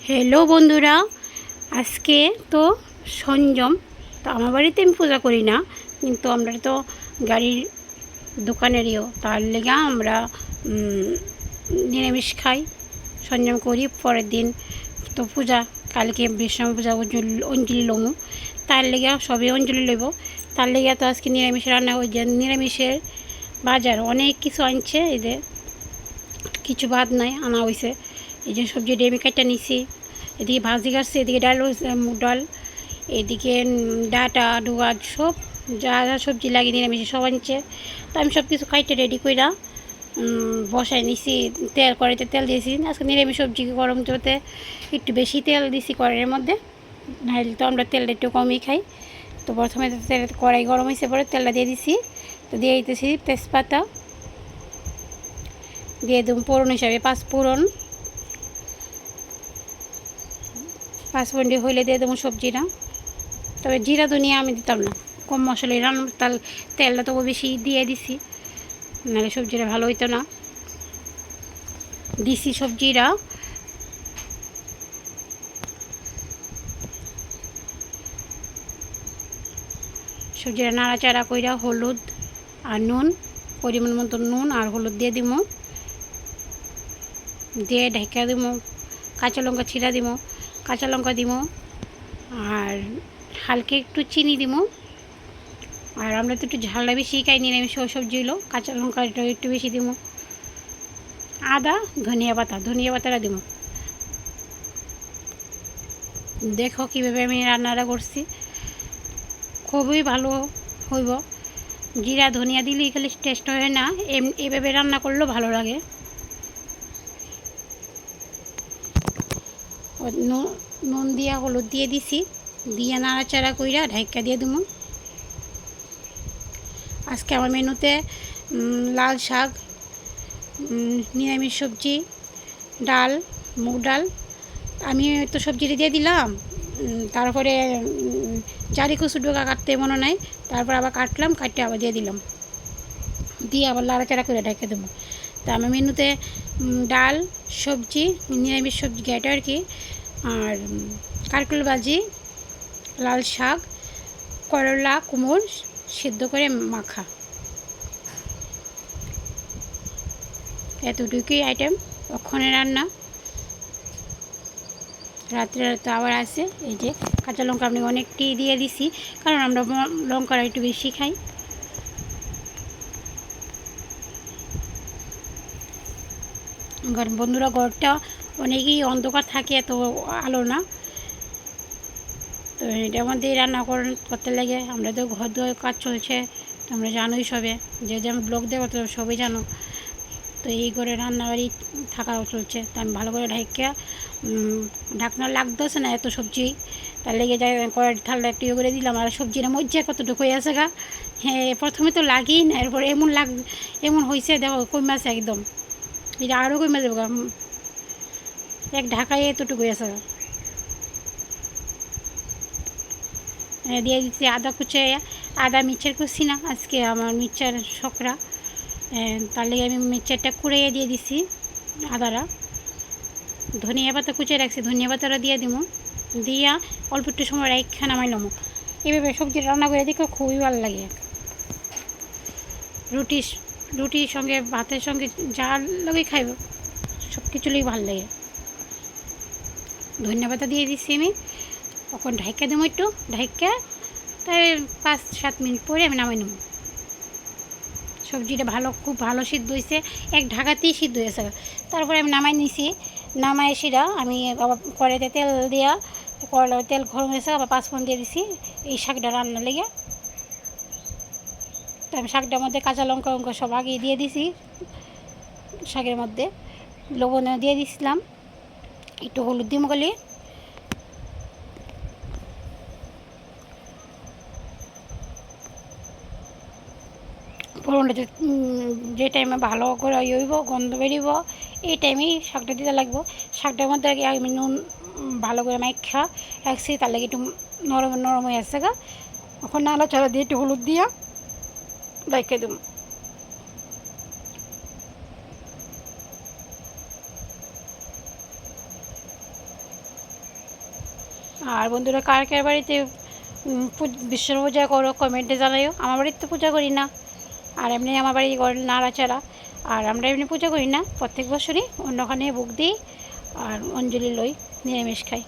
Hello বন্ধুরা, আজকে তো সঞ্জম। তো আমার বাড়িতে আমি পূজা করি না, কিন্তু আমরা তো গাড়ির দোকানেরইও, তার লেগে আমরা নিরামিষ খাই, সঞ্জম করি। পরের দিন তো পূজা, কালকে বিষ্ণু পূজা, অঞ্জলি লমু, তার লেগে সবই অঞ্জলি লইব। তার লেগে তো আজকে নিরামিষ রান্না, ওই যে নিরামিষের বাজার অনেক কিছু আনছে, এদের কিছু বাদ নাই, আনা হয়েছে। এই যে সবজি ডেমি কাটা নিছি, এদিকে ভাজি কাটছে, এদিকে ডাল হয়েছে, মুগ ডাল, এদিকে ডাটা ডুয়া সব যা যা সবজি লাগে নিরামিষে সব আনছে। তো আমি সব কিছু খাইতে রেডি কইরা বসাই নিছি। তেল কড়াইতে তেল দিয়েছি, আজকে নিরামিষ সবজি গরম করতে একটু বেশি তেল দিছি কড়াইয়ের মধ্যে, নাহলে তো আমরা তেলটা একটু কমই খাই। তো প্রথমে তেল কড়াই গরম হয়েছে, পরে তেলটা দিয়ে দিছি। তো দিয়ে দিতেছি তেজপাতা, দিয়ে দেবো ফোড়ন হিসাবে পাঁচফোড়ন দিয়ে হইলে দিয়ে দেবো সবজিটা। তবে জিরা ধনিয়া আমি দিতাম না, কম মশলাই রান্না, তেলটা তবু বেশি দিয়ে দিছি, নাহলে সবজিটা ভালো হইতো না। দিছি সবজিটা, সবজিটা নাড়াচাড়া কইরা হলুদ আর নুন, পরিমাণ মতো নুন আর হলুদ দিয়ে দিব, দিয়ে ঢেকে দিব। কাঁচা লঙ্কা ছিঁড়া দিব, কাঁচা লঙ্কা দিব, আর হালকা একটু চিনি দিব। আর আমরা তো একটু ঝালটা বেশি খাই নিরামিষ সবজি হলো, কাঁচা লঙ্কাটা একটু বেশি দিব। আদা ধনিয়া পাতাটা দিব। দেখো কীভাবে আমি রান্নাটা করছি, খুবই ভালো হইব। জিরা ধনিয়া দিলে খালি টেস্ট হয় না, এভাবে রান্না করলেও ভালো লাগে। নুন দিয়া হলুদ দিয়ে দিছি, দিয়ে নাড়াচাড়া কইরা ঢাইকা দিয়ে দেবো। আজকে আমার মেনুতে লাল শাক, নিরামিষ সবজি, ডাল, মুগ ডাল। আমি তো সবজিটা দিয়ে দিলাম, তারপরে চারি কচু ডোকা কাটতে মনে নাই, তারপর আবার কাটলাম, কাটতে আবার দিয়ে দিলাম, দিয়ে আবার লাড়াচাড়া করে ঢেকে দেবো। তা আমার মেনুতে ডাল, সবজি, নিরামিষ সবজি এটা আর কি, আর কারকুল ভাজি, লাল শাক, করলা কুমড় সিদ্ধ করে মাখা, এতটুকুই আইটেম ওখানে রান্না। রাত্রে তো আবার আছে, এই যে কাঁচা লঙ্কা আমি অনেকটি দিয়ে দিছি, কারণ আমরা লঙ্কাটা একটু বেশি খাই। বন্ধুরা, ঘরটা অনেকই অন্ধকার থাকে, এত আলো না, তো এটার মধ্যেই রান্না করতে লাগে। আমরা তো ঘর দুয়ার কাজ চলছে, তোমরা জানোই সবে, যে আমি ব্লগ দেবো তো সবই জানো। তো এই করে রান্নাবাড়ি থাকা চলছে। তো আমি ভালো করে ঢাকনা লাগতেছে না, এত সবজি, তার লেগে যায় কড়াই থালটা একটু ইয়ে করে দিলাম। আর সবজিটা মজ্জা কতটুকু হয়ে আছে গা, হ্যাঁ প্রথমে তো লাগেই না, এরপরে এমন হয়েছে, দেখো কই মাছ একদম, এটা আরও কই মাছ দেবো গা, এক ঢাকায় এতটুকু হয়ে আছে গা। দিয়ে দিচ্ছি আদা কুচে, আদা মিক্সচার করছি না আজকে, আমার মিক্সচার শকরা, তার লেগে আমি মিক্সচারটা কুড়িয়ে দিয়ে দিছি আদাটা। ধনিয়া পাতা কুচে রাখছি, ধনিয়া পাতাটা দিয়ে দিব, দিয়া অল্প একটু সময় রেখে নামাইলাম। এইভাবে সবজি রান্না করে দেখো খুবই ভালো লাগে। রুটির সঙ্গে, ভাতের সঙ্গে, যার লগে খাইব সব কিছুলেই ভালো লাগে। ধনিয়া পাতা দিয়ে দিচ্ছি আমি, তখন ঢাইকা দেবো একটু, ঢাইকা তাই 5-7 মিনিট পরে আমি নামাই নেব। সবজিটা খুব ভালো সিদ্ধ হয়েছে, এক ঢাকাতেই সিদ্ধ হয়েছে। তারপরে আমি নামাই নিছি, নামাই সেটা আমি আবার কড়াইতে তেল দেওয়া, তেল গরম হয়েছে, আবার পাঁচফোড়ন দিয়ে দিছি এই শাকটা রান্নার লেগে। তো আমি শাকটার মধ্যে কাঁচা লঙ্কা সব আগে দিয়ে দিছি, শাকের মধ্যে লবণ দিয়ে দিছিলাম, একটু হলুদ দিয়ে গলি, ফোড়নটা যে টাইমে ভালো করে হইব, গন্ধ বেরিব, এই টাইমেই শাকটা দিতে লাগবো। শাকটার মধ্যে আমি নুন ভালো করে মাইখা রাখছি, তার লাগে একটু নরম নরম হয়ে আসছে গা, ওখানে নাড়াচাড়া দিয়ে একটু হলুদ দিয়া রেখে দেব। আর বন্ধুরা কার কার বাড়িতে বিষ্ণু পূজা করো কমেন্টে জানাইও। আমার বাড়িতে তো পূজা করি না, আর এমনি আমার বাড়ি নাড়াচাড়া, আর আমরা এমনি পূজা করি না, প্রত্যেক বছরই অন্যখানে ভোগ দিই আর অঞ্জলি লই, নিরামিষ খাই।